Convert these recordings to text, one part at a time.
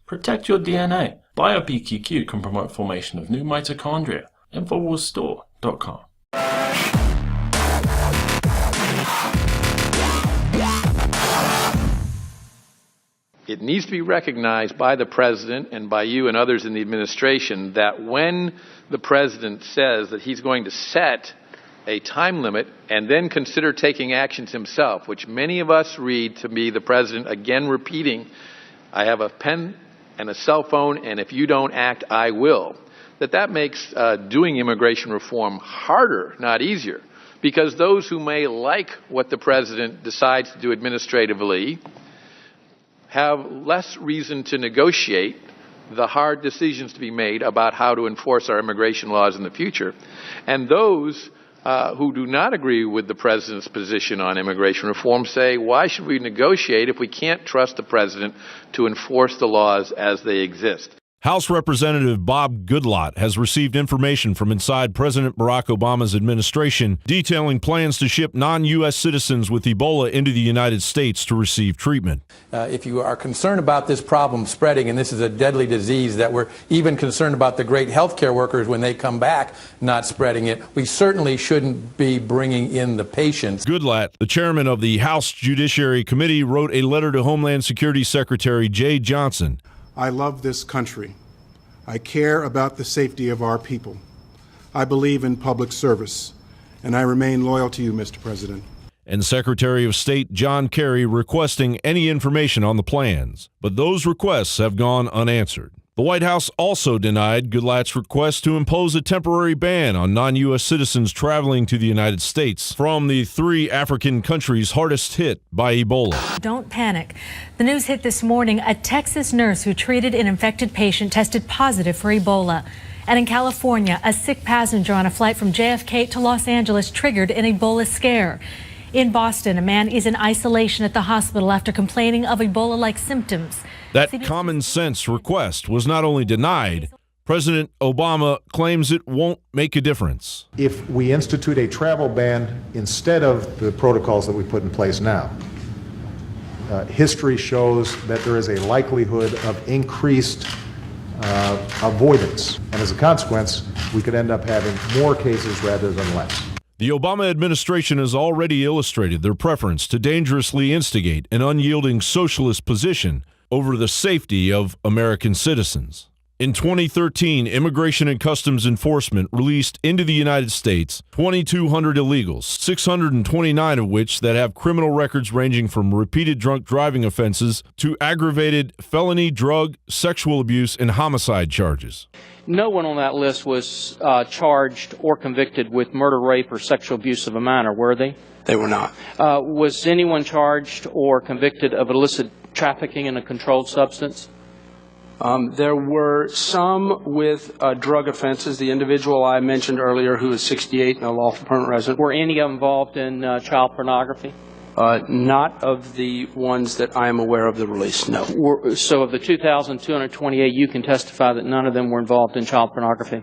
Protect your DNA. BioPQQ can promote formation of new mitochondria. Infowarsstore.com. It needs to be recognized by the president and by you and others in the administration that when the president says that he's going to set a time limit and then consider taking actions himself, which many of us read to be the president again repeating, I have a pen and a cell phone, and if you don't act, I will, that makes doing immigration reform harder, not easier, because those who may like what the president decides to do administratively have less reason to negotiate the hard decisions to be made about how to enforce our immigration laws in the future. And those who do not agree with the president's position on immigration reform say, why should we negotiate if we can't trust the president to enforce the laws as they exist? House Representative Bob Goodlatte has received information from inside President Barack Obama's administration detailing plans to ship non-U.S. citizens with Ebola into the United States to receive treatment. If you are concerned about this problem spreading, and this is a deadly disease that we're even concerned about the great healthcare workers when they come back not spreading it, we certainly shouldn't be bringing in the patients. Goodlatte, the chairman of the House Judiciary Committee, wrote a letter to Homeland Security Secretary Jay Johnson. I love this country. I care about the safety of our people. I believe in public service, and I remain loyal to you, Mr. President. And Secretary of State John Kerry requesting any information on the plans. But those requests have gone unanswered. The White House also denied Goodlatte's request to impose a temporary ban on non-U.S. citizens traveling to the United States from the 3 African countries hardest hit by Ebola. Don't panic. The news hit this morning. A Texas nurse who treated an infected patient tested positive for Ebola. And in California, a sick passenger on a flight from JFK to Los Angeles triggered an Ebola scare. In Boston, a man is in isolation at the hospital after complaining of Ebola-like symptoms. That common sense request was not only denied, President Obama claims it won't make a difference. If we institute a travel ban instead of the protocols that we put in place now, history shows that there is a likelihood of increased avoidance. And as a consequence, we could end up having more cases rather than less. The Obama administration has already illustrated their preference to dangerously instigate an unyielding socialist position over the safety of American citizens. In 2013, Immigration and Customs Enforcement released into the United States 2,200 illegals, 629 of which that have criminal records ranging from repeated drunk driving offenses to aggravated felony, drug, sexual abuse, and homicide charges. No one on that list was charged or convicted with murder, rape, or sexual abuse of a minor, were they? They were not. Was anyone charged or convicted of illicit trafficking in a controlled substance? There were some with drug offenses. The individual I mentioned earlier, who is 68 and a lawful permanent resident. Were any involved in child pornography? Not of the ones that I am aware of the release, no. So of the 2,228, you can testify that none of them were involved in child pornography?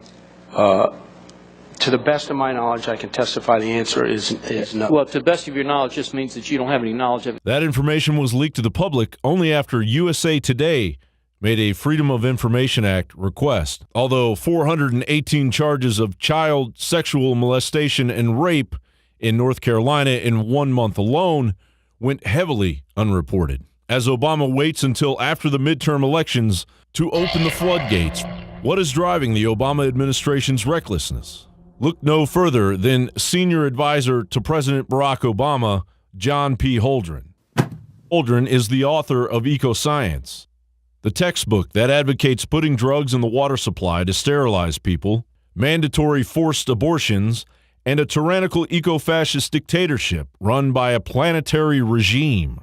To the best of my knowledge, I can testify the answer is no. Well, to the best of your knowledge just means that you don't have any knowledge of it. That information was leaked to the public only after USA Today made a Freedom of Information Act request. Although 418 charges of child sexual molestation and rape in North Carolina in 1 month alone went heavily unreported. As Obama waits until after the midterm elections to open the floodgates, what is driving the Obama administration's recklessness? Look no further than senior advisor to President Barack Obama, John P. Holdren. Holdren is the author of Ecoscience, the textbook that advocates putting drugs in the water supply to sterilize people, mandatory forced abortions, and a tyrannical eco-fascist dictatorship run by a planetary regime.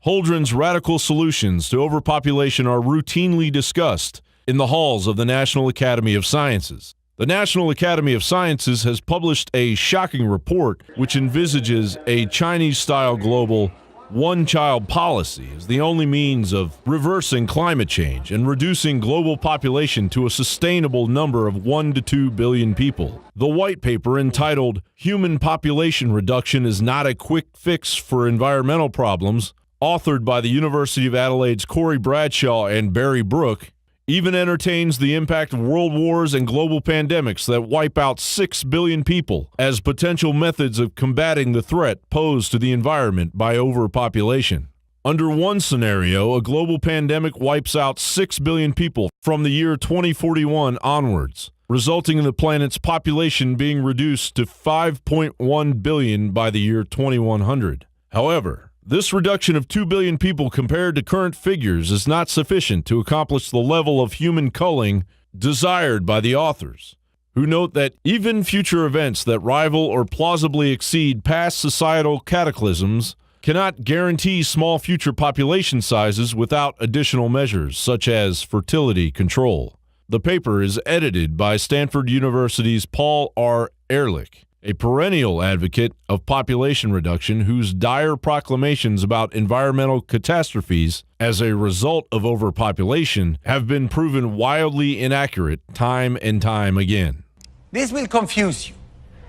Holdren's radical solutions to overpopulation are routinely discussed in the halls of the National Academy of Sciences. The National Academy of Sciences has published a shocking report which envisages a Chinese-style global one-child policy as the only means of reversing climate change and reducing global population to a sustainable number of 1 to 2 billion people. The white paper, entitled "Human Population Reduction is Not a Quick Fix for Environmental Problems," authored by the University of Adelaide's Corey Bradshaw and Barry Brook, even entertains the impact of world wars and global pandemics that wipe out 6 billion people as potential methods of combating the threat posed to the environment by overpopulation. Under one scenario, a global pandemic wipes out 6 billion people from the year 2041 onwards, resulting in the planet's population being reduced to 5.1 billion by the year 2100. However, this reduction of 2 billion people compared to current figures is not sufficient to accomplish the level of human culling desired by the authors, who note that even future events that rival or plausibly exceed past societal cataclysms cannot guarantee small future population sizes without additional measures, such as fertility control. The paper is edited by Stanford University's Paul R. Ehrlich, a perennial advocate of population reduction whose dire proclamations about environmental catastrophes as a result of overpopulation have been proven wildly inaccurate time and time again. This will confuse you,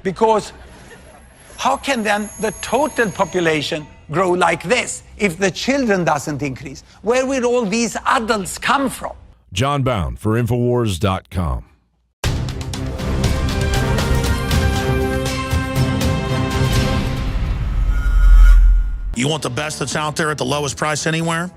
because how can then the total population grow like this if the children doesn't increase? Where will all these adults come from? John Bound for Infowars.com. You want the best that's out there at the lowest price anywhere?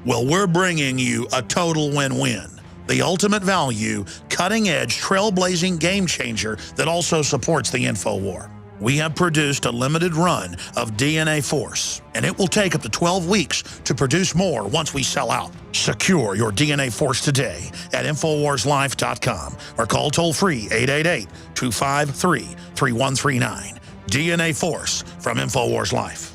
Well, we're bringing you a total win-win. The ultimate value, cutting-edge, trailblazing game changer that also supports the InfoWar. We have produced a limited run of DNA Force, and it will take up to 12 weeks to produce more once we sell out. Secure your DNA Force today at InfoWarsLife.com or call toll-free 888-253-3139. DNA Force from InfoWars Life.